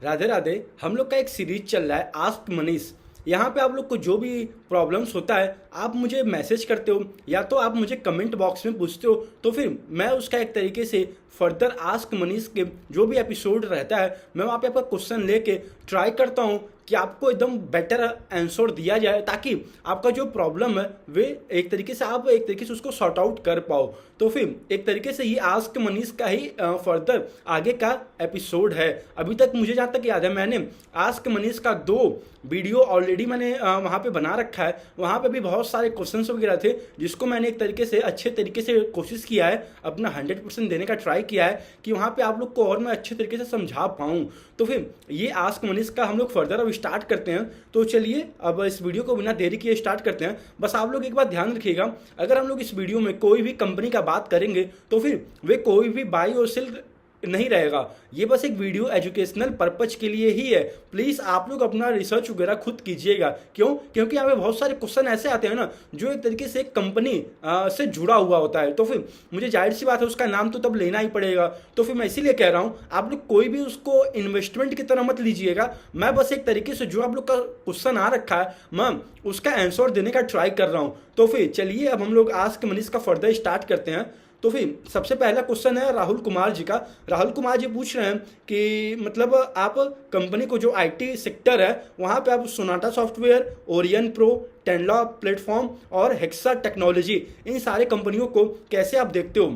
राधे राधे। हम लोग का एक सीरीज चल रहा है आस्क मनीष। यहाँ पे आप लोग को जो भी प्रॉब्लम्स होता है आप मुझे मैसेज करते हो या तो आप मुझे कमेंट बॉक्स में पूछते हो, तो फिर मैं उसका एक तरीके से फर्दर आस्क मनीष के जो भी एपिसोड रहता है मैं वहाँ पे आपका क्वेश्चन लेके ट्राई करता हूँ कि आपको एकदम बेटर आंसर दिया जाए, ताकि आपका जो प्रॉब्लम है वे एक तरीके से आप एक तरीके से उसको सॉर्ट आउट कर पाओ। तो फिर एक तरीके से ये आस्क मनीष का ही फर्दर आगे का एपिसोड है। अभी तक मुझे जहाँ तक याद है मैंने आस्क मनीष का 2 वीडियो ऑलरेडी मैंने वहाँ पे बना रखा है। वहाँ पे भी बहुत सारे क्वेश्चंस वगैरह थे जिसको मैंने एक तरीके से अच्छे तरीके से कोशिश किया है, अपना 100% देने का ट्राई किया है कि वहाँ पे आप लोग को और मैं अच्छे तरीके से समझा पाऊँ। तो फिर ये आस्क मनीष का हम लोग फर्दर अब स्टार्ट करते हैं। तो चलिए अब इस वीडियो को बिना देरी किए स्टार्ट करते हैं। बस आप लोग एक बात ध्यान रखिएगा, अगर हम लोग इस वीडियो में कोई भी कंपनी का बात करेंगे तो फिर वे कोई भी बाई और सेल नहीं रहेगा। ये बस एक वीडियो एजुकेशनल पर्पज के लिए ही है। प्लीज़ आप लोग अपना रिसर्च वगैरह खुद कीजिएगा। क्यों? क्योंकि यहाँ पे बहुत सारे क्वेश्चन ऐसे आते हैं ना जो एक तरीके से एक कंपनी से जुड़ा हुआ होता है। तो फिर मुझे जाहिर सी बात है उसका नाम तो तब लेना ही पड़ेगा। तो फिर मैं इसीलिए कह रहा हूँ आप लोग कोई भी उसको इन्वेस्टमेंट की तरह मत लीजिएगा। मैं बस एक तरीके से जो आप लोग का क्वेश्चन आ रखा है मैं उसका आंसर देने का ट्राई कर रहा हूँ। तो फिर चलिए अब हम लोग आस्क मनीष का फर्दर स्टार्ट करते हैं। तो फिर सबसे पहला क्वेश्चन है राहुल कुमार जी का। राहुल कुमार जी पूछ रहे हैं कि मतलब आप कंपनी को जो आईटी सेक्टर है वहाँ पे आप सोनाटा सॉफ्टवेयर, ओरियन प्रो, टेनलॉ प्लेटफॉर्म और हेक्सा टेक्नोलॉजी इन सारे कंपनियों को कैसे आप देखते हो?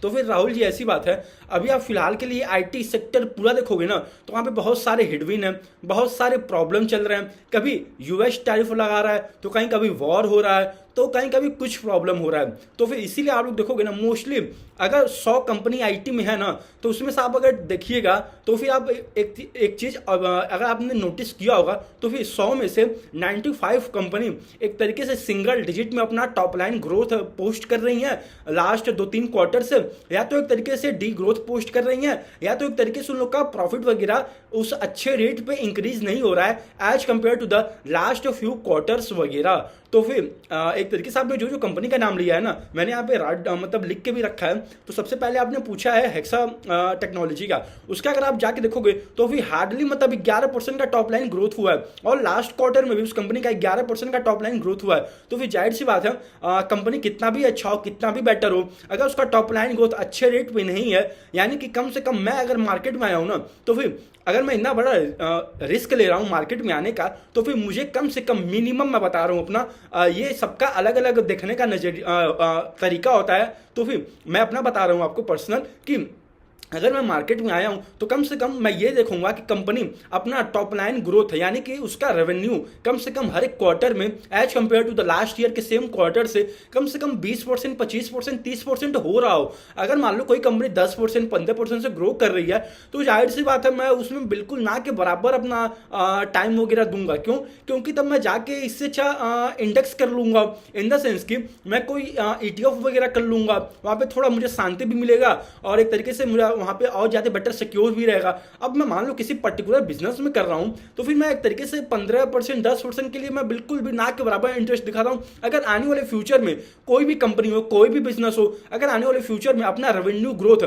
तो फिर राहुल जी ऐसी बात है, अभी आप फिलहाल के लिए आईटी सेक्टर पूरा देखोगे ना तो वहाँ पे बहुत सारे हेडविन हैं, बहुत सारे प्रॉब्लम चल रहे हैं। कभी यूएस टैरिफ लगा रहा है तो कहीं कभी वॉर हो रहा है तो कहीं कभी कुछ प्रॉब्लम हो रहा है। तो फिर इसीलिए आप लोग देखोगे ना मोस्टली अगर 100 कंपनी आईटी में है ना तो उसमें से आप अगर देखिएगा तो फिर आप एक चीज़ अगर आपने नोटिस किया होगा तो फिर 100 में से 95 कंपनी एक तरीके से सिंगल डिजिट में अपना टॉप लाइन ग्रोथ पोस्ट कर रही हैं लास्ट 2-3 क्वार्टर से, या तो एक तरीके से डी ग्रोथ पोस्ट कर रही हैं या तो एक तरीके से उन लोग का प्रॉफिट वगैरह उस अच्छे रेट पे इंक्रीज नहीं हो रहा है as compared to the last few quarters वगैरह। तो फिर एक तरीके से आपने जो जो कंपनी का नाम लिया है ना मैंने यहाँ पे मतलब लिख के भी रखा है। तो सबसे पहले आपने पूछा है हेक्सा टेक्नोलॉजी का, उसका अगर आप जाके देखोगे तो फिर हार्डली मतलब 11% का टॉप लाइन ग्रोथ हुआ है और लास्ट क्वार्टर में भी उस कंपनी का 11% का टॉप लाइन ग्रोथ हुआ है। तो फिर जाहिर सी बात है कंपनी कितना भी अच्छा हो कितना भी बेटर हो, अगर उसका टॉप लाइन ग्रोथ अच्छे रेट पे नहीं है, यानी कि कम से कम मैं अगर मार्केट में आया हूँ ना तो फिर अगर मैं इतना बड़ा रिस्क ले रहा हूँ मार्केट में आने का तो फिर मुझे कम से कम मिनिमम मैं बता रहा हूँ अपना ये सबका अलग अलग देखने का तरीका होता है। तो फिर मैं अपना बता रहा हूँ आपको पर्सनल कि अगर मैं मार्केट में आया हूं तो कम से कम मैं ये देखूंगा कि कंपनी अपना टॉप लाइन ग्रोथ है, यानी कि उसका रेवेन्यू कम से कम हर एक क्वार्टर में as compared to the last year के सेम क्वार्टर से कम 20%, 25%, 30% हो रहा हो। अगर मान लो कोई कंपनी 10%, 15% से ग्रो कर रही है तो जाहिर सी बात है मैं उसमें बिल्कुल ना के बराबर अपना टाइम वगैरह दूंगा। क्यों? क्योंकि तब मैं जाके इससे अच्छा इंडेक्स कर लूंगा, इन द सेंस कि मैं कोई ETF वगैरह कर लूंगा, वहां पे थोड़ा मुझे शांति भी मिलेगा और एक तरीके से मुझे वहां पे और ज्यादा बेटर सिक्योर भी रहेगा। अब मैं मान लो किसी पर्टिकुलर बिजनेस में कर रहा हूं तो फिर मैं एक तरीके से 15%, 10% के लिए मैं बिल्कुल भी ना के बराबर इंटरेस्ट दिखाता हूं। अगर आने वाले फ्यूचर में कोई भी कंपनी हो, कोई भी बिजनेस हो, अगर आने वाले फ्यूचर में अपना रेवेन्यू ग्रोथ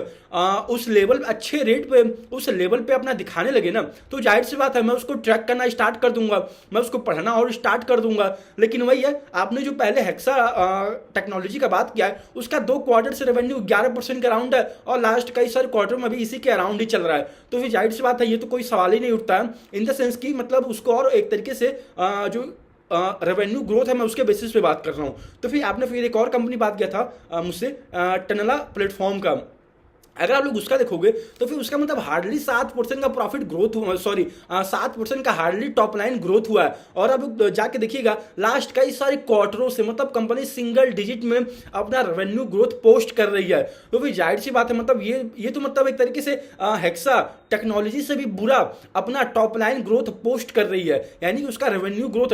उस लेवल अच्छे रेट पे उस लेवल पे अपना दिखाने लगे ना तो जाहिर सी बात है मैं उसको ट्रैक करना स्टार्ट कर दूंगा, मैं उसको पढ़ना और स्टार्ट कर दूंगा। लेकिन वही है, आपने जो पहले हेक्सा टेक्नोलॉजी का बात किया है उसका 2 क्वार्टर से रेवेन्यू 11% के अराउंड है और लास्ट कई सारे क्वार्टर में भी इसी के अराउंड ही चल रहा है। तो फिर जाहिर सी बात है ये तो कोई सवाल ही नहीं उठता है, इन द सेंस कि मतलब उसको और एक तरीके से जो रेवेन्यू ग्रोथ है मैं उसके बेसिस पे बात कर रहा हूँ। तो फिर आपने फिर एक और कंपनी बात किया था मुझसे टेनला प्लेटफॉर्म का, अगर आप लोग उसका देखोगे तो फिर उसका मतलब हार्डली 7% का प्रॉफिट ग्रोथ हुआ, 7% का हार्डली टॉप लाइन ग्रोथ हुआ है। और अब जाके देखिएगा लास्ट कई सारे क्वार्टरों से मतलब कंपनी सिंगल डिजिट में अपना रेवेन्यू ग्रोथ पोस्ट कर रही है। तो फिर जाहिर सी बात है मतलब ये तो मतलब एक तरीके से हेक्सा टेक्नोलॉजी से भी बुरा अपना टॉप लाइन ग्रोथ पोस्ट कर रही है, यानी कि उसका रेवेन्यू ग्रोथ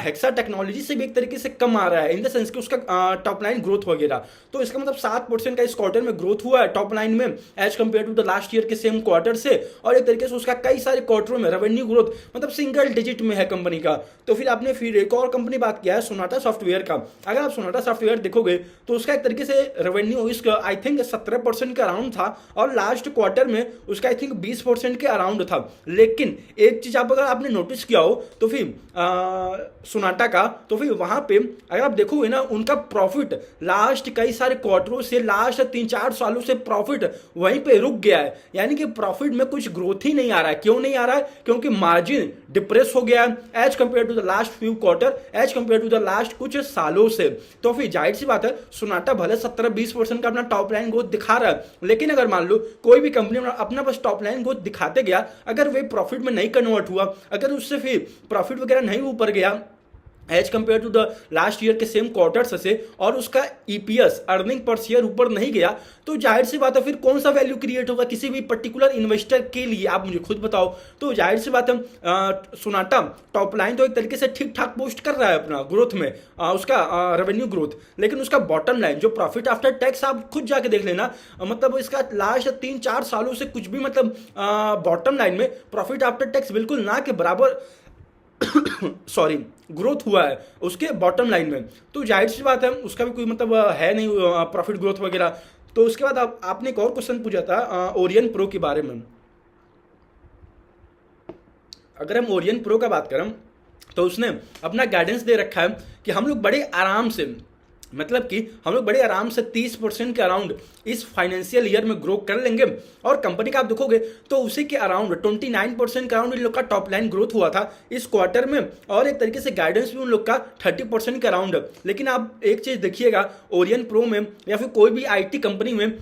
हेक्सा टेक्नोलॉजी से भी एक तरीके से कम आ रहा है इन द सेंस कि उसका टॉप लाइन ग्रोथ वगैरह। तो इसका मतलब 7% का इस क्वार्टर में ग्रोथ हुआ है टॉप लाइन में as compared to the last year के सेम क्वार्टर से, और एक तरीके से उसका कई सारे क्वार्टरों में रेवेन्यू ग्रोथ मतलब सिंगल डिजिट में है कंपनी का। तो फिर आपने फिर एक और कंपनी बात किया है सोनाटा सॉफ्टवेयर का। अगर आप सोनाटा सॉफ्टवेयर देखोगे तो उसका एक तरीके से रेवेन्यू इसका आई थिंक 17% का अराउंड था और लास्ट क्वार्टर में उसका आई थिंक 20% के अराउंड था। लेकिन एक चीज आप अगर आपने नोटिस किया हो तो फिर सोनाटा का, तो फिर वहां पे अगर आप देखोगे ना, उनका प्रॉफिट लास्ट कई सारे क्वार्टरों से, लास्ट 3-4 सालों से प्रॉफिट वहीं पे रुक गया है। यानी कि प्रॉफिट में कुछ ग्रोथ ही नहीं आ रहा है। क्यों नहीं आ रहा है? क्योंकि मार्जिन डिप्रेस हो गया है as compared to the last few quarter, as compared to the last कुछ सालों से। तो फिर जाहिर सी बात है, सोनाटा भले 17-20% का अपना टॉप लाइन ग्रोथ दिखा रहा है, लेकिन अगर मान लो कोई भी कंपनी अपना बस टॉप लाइन ग्रोथ दिखाते गया, अगर वे प्रॉफिट में नहीं कन्वर्ट हुआ, अगर उससे फिर प्रॉफिट वगैरह नहीं ऊपर गया as compared to the last year के सेम क्वार्टर्स से, और उसका ईपीएस अर्निंग पर शेयर ऊपर नहीं गया, तो जाहिर सी बात है फिर कौन सा वैल्यू क्रिएट होगा किसी भी पर्टिकुलर इन्वेस्टर के लिए? आप मुझे खुद बताओ। तो जाहिर सी बात है सोनाटा टॉप लाइन तो एक तरीके से ठीक ठाक पोस्ट कर रहा है अपना ग्रोथ में, उसका रेवेन्यू ग्रोथ, लेकिन उसका बॉटम लाइन जो प्रॉफिट आफ्टर टैक्स, आप खुद जाके देख लेना, मतलब इसका लास्ट 3-4 सालों से कुछ भी मतलब बॉटम लाइन में प्रॉफिट आफ्टर टैक्स बिल्कुल ना के बराबर सॉरी ग्रोथ हुआ है उसके बॉटम लाइन में। तो जाहिर सी बात है उसका भी कोई मतलब है नहीं प्रॉफिट ग्रोथ वगैरह। तो उसके बाद आपने एक और क्वेश्चन पूछा था ओरियन प्रो के बारे में। अगर हम ओरियन प्रो का बात करें तो उसने अपना गाइडेंस दे रखा है कि हम लोग बड़े आराम से, मतलब कि हम लोग बड़े आराम से 30% के अराउंड इस फाइनेंशियल ईयर में ग्रो कर लेंगे। और कंपनी का आप देखोगे तो उसी के अराउंड 29% के अराउंड इन लोग का टॉप लाइन ग्रोथ हुआ था इस क्वार्टर में, और एक तरीके से गाइडेंस भी उन लोग का 30% के अराउंड। लेकिन आप एक चीज देखिएगा, ओरियन प्रो में या फिर कोई भी आईटी कंपनी में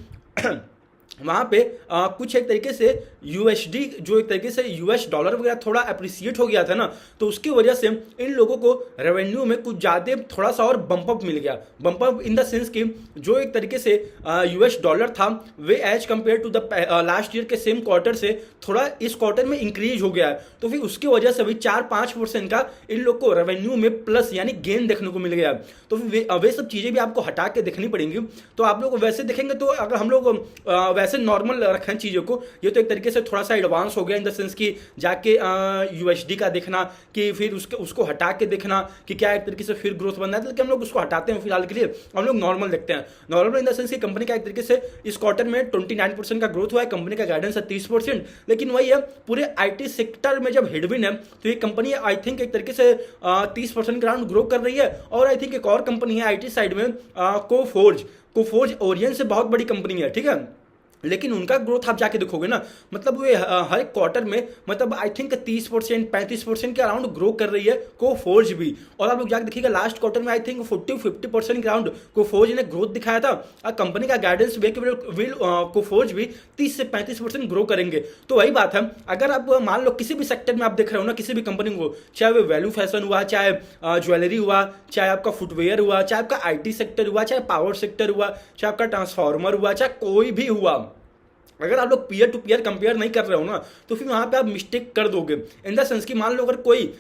वहाँ पे कुछ एक तरीके से यूएसडी, जो एक तरीके से यूएस डॉलर वगैरह थोड़ा अप्रिसिएट हो गया था ना, तो उसकी वजह से इन लोगों को रेवेन्यू में कुछ ज़्यादा थोड़ा सा और बम्प अप मिल गया। Bump up in the sense कि जो एक तरीके से यूएस डॉलर था वे as compared to the last year के सेम क्वार्टर से थोड़ा इस क्वार्टर में इंक्रीज हो गया है। तो फिर उसकी वजह से भी 4-5% का इन लोग को रेवेन्यू में प्लस यानी गेन देखने को मिल गया। तो फिर वे सब चीज़ें भी आपको हटा के देखनी पड़ेंगी। तो आप लोग वैसे देखेंगे तो अगर हम लोग वैसे नॉर्मल रखें चीज़ों को, ये तो एक तरीके से थोड़ा सा एडवांस हो गया इन द सेंस कि जाके यूएसडी का देखना कि फिर उसको हटा के देखना कि क्या एक तरीके से फिर ग्रोथ बनना है, लेकिन हम लोग उसको हटाते हैं फिलहाल के लिए, हम लोग नॉर्मल देखते हैं। नॉर्मल इन द सेंस कि कंपनी का एक तरीके से इस क्वार्टर में 29% का ग्रोथ हुआ है, कंपनी का गाइडेंस है 30%। लेकिन वही है, पूरे आईटी सेक्टर में जब हेडविन है तो ये कंपनी आई थिंक एक तरीके से 30% के अराउंड ग्रो कर रही है। और आई थिंक एक और कंपनी है आईटी साइड में कोफोर्ज ओरियन से बहुत बड़ी कंपनी है, ठीक है, लेकिन उनका ग्रोथ आप जाके देखोगे ना, मतलब वे हर एक क्वार्टर में मतलब आई थिंक 30% 35% के अराउंड ग्रो कर रही है कोफोर्ज भी। और आप लोग जाके देखिएगा लास्ट क्वार्टर में आई थिंक 40-50% के अराउंड कोफोर्ज ने ग्रोथ दिखाया था। और कंपनी का गाइडेंस विल कोफोर्ज भी 30 से 35% ग्रो करेंगे। तो वही बात है, अगर आप मान लो किसी भी सेक्टर में आप देख रहे हो ना, किसी भी कंपनी को, चाहे वो वैल्यू फैशन हुआ, चाहे ज्वेलरी हुआ, चाहे आपका फुटवेयर हुआ, चाहे आपका आईटी सेक्टर हुआ, चाहे पावर सेक्टर हुआ, चाहे आपका ट्रांसफार्मर हुआ, चाहे कोई भी हुआ, अगर आप लोग पीयर टू पीयर कंपेयर नहीं कर रहे हो ना, तो फिर वहां पे आप मिस्टेक कर दोगे। इन द सेंस कि मान लो अगर कोई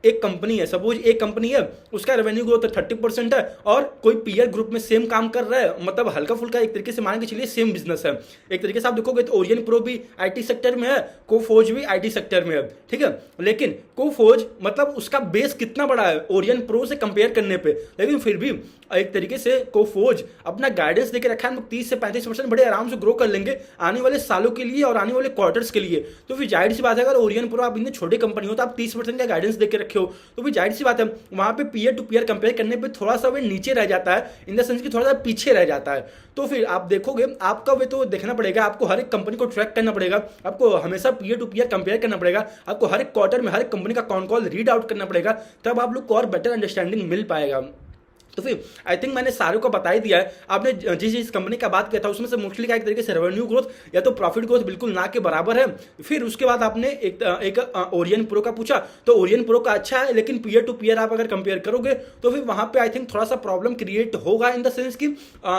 एक कंपनी है, सपोज एक कंपनी है, उसका रेवेन्यू ग्रोथ 30% है, और कोई पीयर ग्रुप में सेम काम कर रहा है, मतलब हल्का फुल्का एक तरीके से मान के चलिए सेम बिजनेस है। एक तरीके से आप देखोगे तो ओरियन प्रो भी आईटी सेक्टर में है, कोफोर्ज भी आईटी सेक्टर में है, ठीक है, लेकिन कोफोर्ज मतलब उसका बेस कितना बड़ा है ओरियन प्रो से कंपेयर करने पे, लेकिन फिर भी एक तरीके से कोफोर्ज अपना गाइडेंस देके रखा है 30 से 35% बड़े आराम से ग्रो कर लेंगे आने वाले सालों के लिए और आने वाले क्वार्टर्स के लिए। तो फिर जाहिर सी बात है, अगर ओरियन प्रो आप इतनी छोटी कंपनी हो तो आप 30% का गाइडेंस देके रखे हो, तो भी जाहिर सी बात है वहां पे पीयर टू पीयर कंपेयर करने पे थोड़ा सा वे नीचे रह जाता है, इन द सेंस कि थोड़ा सा पीछे रह जाता है। तो फिर आप देखोगे आपका वे तो देखना पड़ेगा, आपको हर एक कंपनी को ट्रैक करना पड़ेगा, आपको हमेशा पीयर टू पीयर कंपेयर करना पड़ेगा, आपको हर एक क्वार्टर में हर एक कंपनी का कॉन कॉल रीड आउट करना पड़ेगा, तब आप लोग को और बेटर अंडरस्टैंडिंग मिल पाएगा। तो फिर आई थिंक मैंने सारों को बता ही दिया है। आपने जिस कंपनी का बात किया था उसमें से मोस्टली का एक तरीके से रेवेन्यू ग्रोथ या तो प्रॉफिट ग्रोथ बिल्कुल ना के बराबर है। फिर उसके बाद आपने एक ओरियन प्रो का पूछा, तो ओरियन प्रो का अच्छा है, लेकिन पीयर टू पीयर आप अगर कंपेयर करोगे तो फिर वहां पे आई थिंक थोड़ा सा प्रॉब्लम क्रिएट होगा, इन द सेंस कि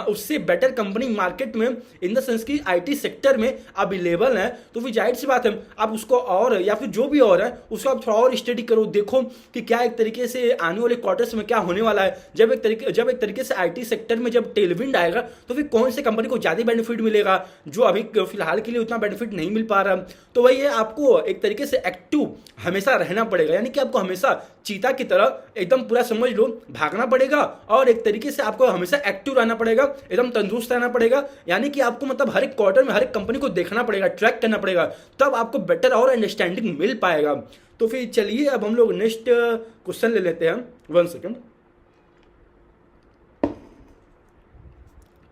उससे बेटर कंपनी मार्केट में इन द सेंस कि आईटी सेक्टर में अवेलेबल है। तो फिर जाहिर सी बात है आप उसको और या फिर जो भी और है उसको आप थोड़ा और स्टडी करो, देखो कि क्या एक तरीके से आने वाले क्वार्टर्स में क्या होने वाला है। जब एक एक तरीके से आईटी सेक्टर में जब टेलविंड आएगा तो फिर कौन से कंपनी को ज़्यादा बेनिफिट मिलेगा, जो अभी फिलहाल के लिए उतना बेनिफिट नहीं मिल पा रहा। तो वही है, आपको एक तरीके से एक्टिव हमेशा रहना पड़ेगा, यानी कि आपको हमेशा चीता की तरह एकदम पूरा समझ लो भागना पड़ेगा, और एक तरीके से आपको हमेशा एक्टिव रहना पड़ेगा, एकदम तंदुरुस्त रहना पड़ेगा। यानी कि आपको मतलब हर एक क्वार्टर में हर एक कंपनी को देखना पड़ेगा, ट्रैक करना पड़ेगा, तब आपको बेटर और अंडरस्टैंडिंग मिल पाएगा। तो फिर चलिए अब हम लोग नेक्स्ट क्वेश्चन ले लेते हैं। 1 सेकेंड।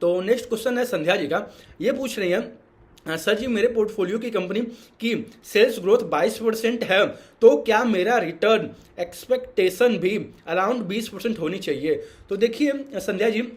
तो नेक्स्ट क्वेश्चन है संध्या जी का। ये पूछ रही हैं, सर जी मेरे पोर्टफोलियो की कंपनी की सेल्स ग्रोथ 22% है, तो क्या मेरा रिटर्न एक्सपेक्टेशन भी अराउंड 20% होनी चाहिए? तो देखिए संध्या जी,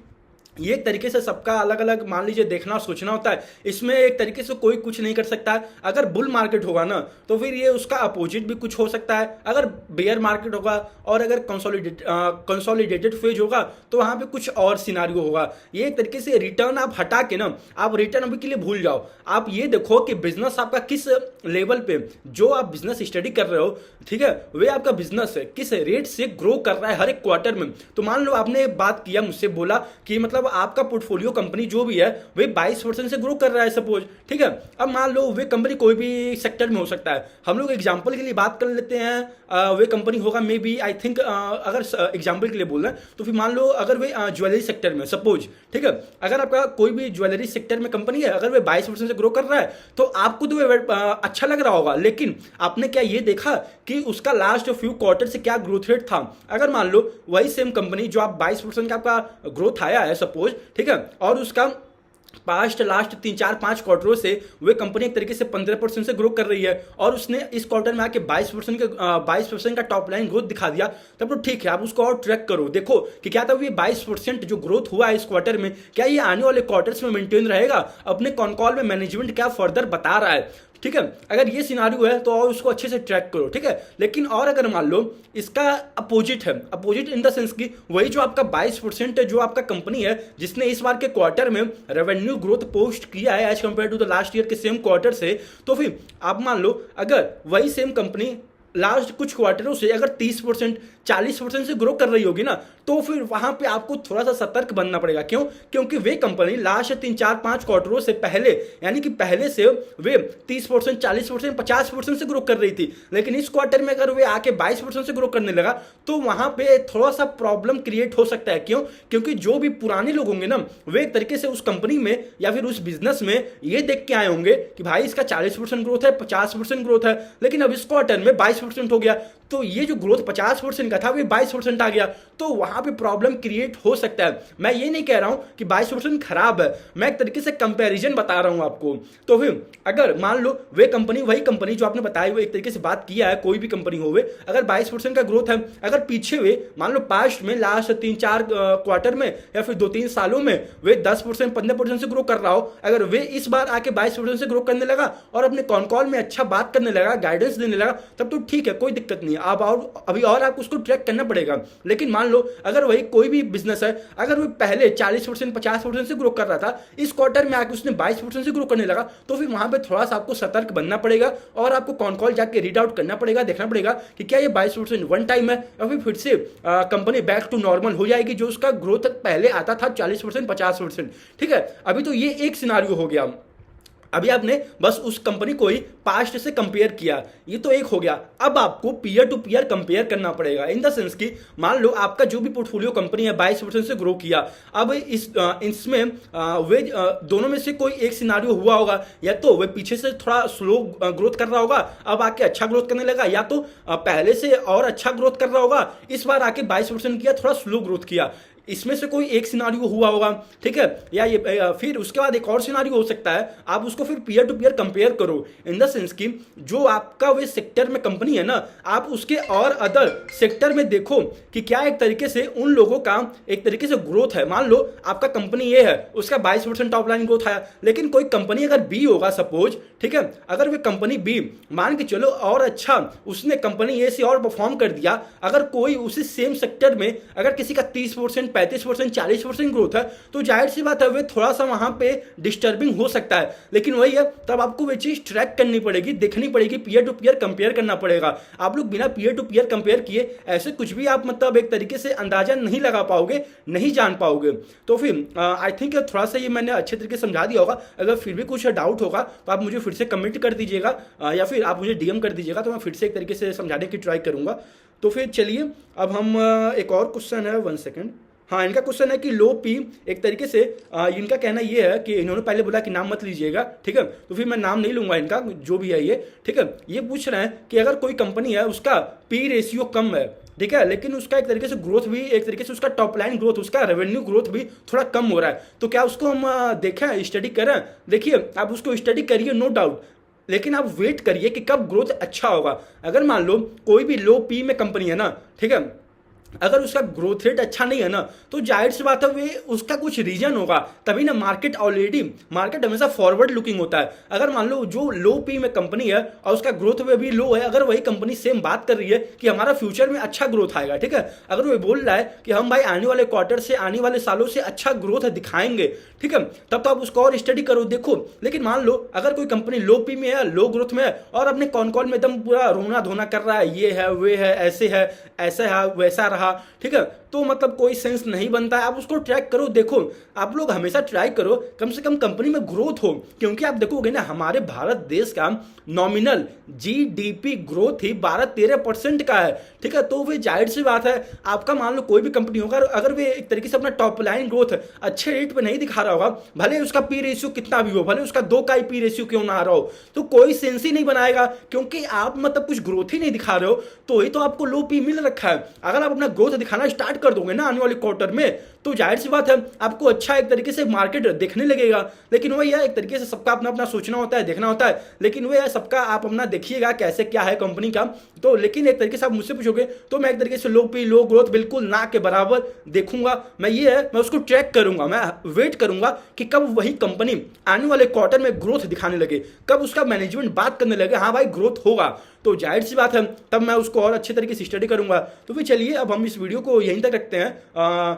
ये एक तरीके से सबका अलग अलग मान लीजिए देखना और सोचना होता है। इसमें एक तरीके से कोई कुछ नहीं कर सकता है। अगर बुल मार्केट होगा ना तो फिर ये उसका अपोजिट भी कुछ हो सकता है। अगर बेयर मार्केट होगा और अगर कंसोलिडेटेड फेज होगा तो वहाँ पे कुछ और सिनारियो होगा। ये एक तरीके से रिटर्न आप हटा के ना, आप रिटर्न अभी के लिए भूल जाओ। आप ये देखो कि बिजनेस आपका किस लेवल पे, जो आप बिजनेस स्टडी कर रहे हो, ठीक है, वे आपका बिजनेस है किस रेट से ग्रो कर रहा है हर एक क्वार्टर में। तो मान लो आपने बात किया मुझसे, बोला कि मतलब आपका पोर्टफोलियो कंपनी जो भी है वे 22% से ग्रो कर रहा है सपोज, ठीक है। अब मान लो वे कंपनी कोई भी सेक्टर में हो सकता है। हम लोग एग्जांपल के लिए बात कर लेते हैं, वे कंपनी होगा मे बी आई थिंक, अगर एग्जांपल के लिए बोल रहे हैं तो फिर मान लो अगर वे ज्वेलरी सेक्टर में सपोज, ठीक है, अगर आपका कोई भी ज्वेलरी सेक्टर में कंपनी है, अगर वे 22% से ग्रो कर रहा है तो आपको तो वे अच्छा लग रहा होगा, लेकिन आपने क्या ये देखा कि उसका लास्ट फ्यू क्वार्टर से क्या ग्रोथ रेट था। अगर मान लो वही सेम कंपनी जो आप 22% का आपका ग्रोथ आया है सपोज, ठीक है, और उसका लास्ट 3-4-5 क्वार्टरों से वे कंपनी एक तरीके से 15% से ग्रो कर रही है, और उसने इस क्वार्टर में आके 22% का टॉप लाइन ग्रोथ दिखा दिया, तब तो ठीक है, आप उसको और ट्रैक करो, देखो कि क्या तब ये 22% जो ग्रोथ हुआ है इस क्वार्टर में, क्या ये आने वाले क्वार्टर्स में मेंटेन रहेगा। अपने कॉन कॉल में मैनेजमेंट क्या फर्दर बता रहा है, ठीक है। अगर ये सिनारियो है तो और उसको अच्छे से ट्रैक करो, ठीक है। लेकिन और अगर मान लो इसका अपोजिट है, अपोजिट इन द सेंस की वही जो आपका 22% जो आपका कंपनी है जिसने इस बार के क्वार्टर में रेवेन्यू ग्रोथ पोस्ट किया है as compared to the last year के सेम क्वार्टर से, तो फिर आप मान लो अगर वही सेम कंपनी लास्ट कुछ क्वार्टरों से अगर 30% 40% से ग्रो कर रही होगी ना, तो फिर वहां पे आपको थोड़ा सा सतर्क बनना पड़ेगा। क्यों? क्योंकि वे कंपनी लास्ट 3-4-5 क्वार्टरों से पहले, यानी कि पहले से वे 30% 40% 50% से ग्रो कर रही थी, लेकिन इस क्वार्टर में अगर वे आके 22% से ग्रो करने लगा तो वहां पे थोड़ा सा प्रॉब्लम क्रिएट हो सकता है। क्यों? क्योंकि जो भी पुराने लोग होंगे ना, वे एक तरीके से उस कंपनी में या फिर उस बिजनेस में ये देख के आए होंगे कि भाई इसका 40% ग्रोथ है, 50% ग्रोथ है, लेकिन अब इस क्वार्टर में 22% हो गया, तो ये जो ग्रोथ 50% का था वो 22% आ गया, तो वहां पे प्रॉब्लम क्रिएट हो सकता है। मैं ये नहीं कह रहा हूं कि 22% खराब है, मैं एक तरीके से कंपैरिजन बता रहा हूं आपको। तो फिर अगर मान लो वे कंपनी, वही कंपनी जो आपने बताई, वो एक तरीके से बात किया है, कोई भी कंपनी हो, वे अगर 22% का ग्रोथ है, अगर पीछे वे मान लो पास्ट में लास्ट 3-4 क्वार्टर में या फिर 2-3 सालों में वे 10% 15% से ग्रो कर रहा हो, अगर वे इस बार आके 22% से ग्रो करने लगा और अपने कॉन कॉल में अच्छा बात करने लगा, गाइडेंस देने लगा, तब तो ठीक है, कोई दिक्कत नहीं है। आप और अभी और आपको उसको ट्रैक करना पड़ेगा। लेकिन मान लो अगर वही कोई भी बिजनेस है, अगर वो पहले 40% 50% से ग्रो कर रहा था, इस क्वार्टर में आके उसने 22% से ग्रो करने लगा, तो फिर वहां पे थोड़ा सा आपको सतर्क बनना पड़ेगा और आपको कॉन कॉल जाके रीड आउट करना पड़ेगा, देखना पड़ेगा कि क्या ये 22% वन टाइम है या फिर से कंपनी बैक टू नॉर्मल हो जाएगी, जो उसका ग्रोथ पहले आता था 40% 50%, ठीक है। अभी तो ये एक सिनारियो हो गया, अभी आपने बस उस कंपनी को ही पास्ट से कंपेयर किया, ये तो एक हो गया। अब आपको पीयर टू पीयर कंपेयर करना पड़ेगा, इन द सेंस कि मान लो आपका जो भी पोर्टफोलियो कंपनी है 22% से ग्रो किया, अब इसमें वे दोनों में से कोई एक सिनारियो हुआ होगा, या तो वे पीछे से थोड़ा स्लो ग्रोथ कर रहा होगा, अब आके अच्छा ग्रोथ करने लगा, या तो पहले से और अच्छा ग्रोथ कर रहा होगा, इस बार आके 22% किया, थोड़ा स्लो ग्रोथ किया, इसमें से कोई एक सिनारियो हुआ होगा, ठीक है। या ये फिर उसके बाद एक और सिनारियो हो सकता है, आप उसको फिर पीयर टू पीयर कंपेयर करो, इन द सेंस कि जो आपका वे सेक्टर में कंपनी है ना, आप उसके और अदर सेक्टर में देखो कि क्या एक तरीके से उन लोगों का एक तरीके से ग्रोथ है। मान लो आपका कंपनी ये है, उसका 22% टॉप लाइन ग्रोथ आया, लेकिन कोई कंपनी अगर बी होगा सपोज, ठीक है, अगर वे कंपनी बी मान के चलो और अच्छा उसने कंपनी ए से और परफॉर्म कर दिया, अगर कोई उसी सेम सेक्टर में अगर किसी का 30% 35%, 40% ग्रोथ है, तो जाहिर सी बात है वे थोड़ा सा वहां पे डिस्टर्बिंग हो सकता है। लेकिन वही है, तब आपको वे चीज ट्रैक करनी पड़ेगी, देखनी पड़ेगी, पीयर टू पीयर कंपेयर करना पड़ेगा। आप लोग बिना पीयर टू पीयर कंपेयर किए ऐसे कुछ भी आप मतलब एक तरीके से अंदाजा नहीं लगा पाओगे, नहीं जान पाओगे। तो फिर आई थिंक थोड़ा सा ये मैंने अच्छे तरीके से समझा दिया होगा। अगर फिर भी कुछ डाउट होगा तो आप मुझे फिर से कमेंट कर दीजिएगा, या फिर आप मुझे डीएम कर दीजिएगा, तो मैं फिर से एक तरीके से समझाने की ट्राई करूंगा। तो फिर चलिए अब हम एक और क्वेश्चन है, 1 सेकेंड। हाँ, इनका क्वेश्चन है कि लो पी, एक तरीके से इनका कहना ये है कि इन्होंने पहले बोला कि नाम मत लीजिएगा, ठीक है, तो फिर मैं नाम नहीं लूंगा इनका, जो भी है ये, ठीक है। ये पूछ रहे हैं कि अगर कोई कंपनी है उसका पी रेशियो कम है, ठीक है, लेकिन उसका एक तरीके से ग्रोथ भी, एक तरीके से उसका टॉप लाइन ग्रोथ, उसका रेवेन्यू ग्रोथ भी थोड़ा कम हो रहा है, तो क्या उसको हम देखें, स्टडी करें? देखिए, आप उसको स्टडी करिए, नो डाउट, लेकिन आप वेट करिए कि कब ग्रोथ अच्छा होगा। अगर मान लो कोई भी लो पी में कंपनी है ना, ठीक है, अगर उसका ग्रोथ रेट अच्छा नहीं है ना, तो जाहिर सी बात है वे उसका कुछ रीजन होगा, तभी ना मार्केट हमेशा फॉरवर्ड लुकिंग होता है। अगर मान लो जो लो पी में कंपनी है और उसका ग्रोथ वे भी लो है, अगर वही कंपनी सेम बात कर रही है कि हमारा फ्यूचर में अच्छा ग्रोथ आएगा, ठीक है, अगर वो बोल रहा है कि हम भाई आने वाले क्वार्टर से, आने वाले सालों से अच्छा ग्रोथ दिखाएंगे, ठीक है, तब तो आप उसको और स्टडी करो, देखो। लेकिन मान लो अगर कोई कंपनी लो पी में है, लो ग्रोथ में है, और अपने कॉन कॉल में एकदम पूरा रोना धोना कर रहा है, ये है, वे है, ऐसे है, ऐसा है, वैसा रहा, ठीक है, तो मतलब कोई सेंस नहीं बनता है। आप उसको ट्रैक करो, देखो, आप लोग हमेशा ट्राई करो कम से कम कंपनी में ग्रोथ हो, क्योंकि आप देखोगे ना हमारे भारत देश का नॉमिनल जीडीपी ग्रोथ ही 12-13% का है, ठीक है, तो वे जाहिर सी बात है, आपका मान लो कोई भी कंपनी होगा, अगर वे एक तरीके से अपना टॉप लाइन ग्रोथ अच्छे रेट पे नहीं दिखा रहा होगा, भले उसका पी रेशियो कितना भी हो, भले उसका 2 का ही पी रेशियो क्यों ना आ रहा हो, तो कोई सेंस ही नहीं बनाएगा, क्योंकि आप मतलब कुछ ग्रोथ ही नहीं दिखा रहे हो, तो ही तो आपको लो पी मिल रखा है। अगर आप अपना ग्रोथ दिखाना स्टार्ट कर दोगे ना आने वाले क्वार्टर में, तो जाहिर सी बात है आपको अच्छा एक तरीके से मार्केट देखने लगेगा। लेकिन वही है, एक तरीके से सबका अपना अपना सोचना होता है, देखना होता है, लेकिन वह है सबका, आप अपना देखिएगा कैसे क्या है कंपनी का। तो लेकिन एक तरीके से आप मुझसे पूछोगे तो मैं एक तरीके से लो पी, लो ग्रोथ बिल्कुल ना के बराबर देखूंगा मैं, ये है, मैं उसको ट्रैक करूंगा, मैं वेट करूंगा कि कब वही कंपनी आने वाले क्वार्टर में ग्रोथ दिखाने लगे, कब उसका मैनेजमेंट बात करने लगे, हाँ भाई ग्रोथ होगा, तो जाहिर सी बात है तब मैं उसको और अच्छे तरीके से स्टडी करूंगा। तो फिर चलिए अब हम इस वीडियो को यहीं तक रखते हैं।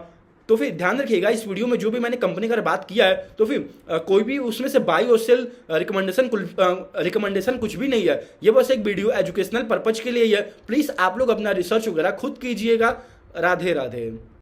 तो फिर ध्यान रखिएगा, इस वीडियो में जो भी मैंने कंपनी का बात किया है, तो फिर कोई भी उसमें से बाई और सेल रिकमेंडेशन कुछ भी नहीं है, ये बस एक वीडियो एजुकेशनल पर्पज के लिए ही है। प्लीज़ आप लोग अपना रिसर्च वगैरह खुद कीजिएगा। राधे राधे।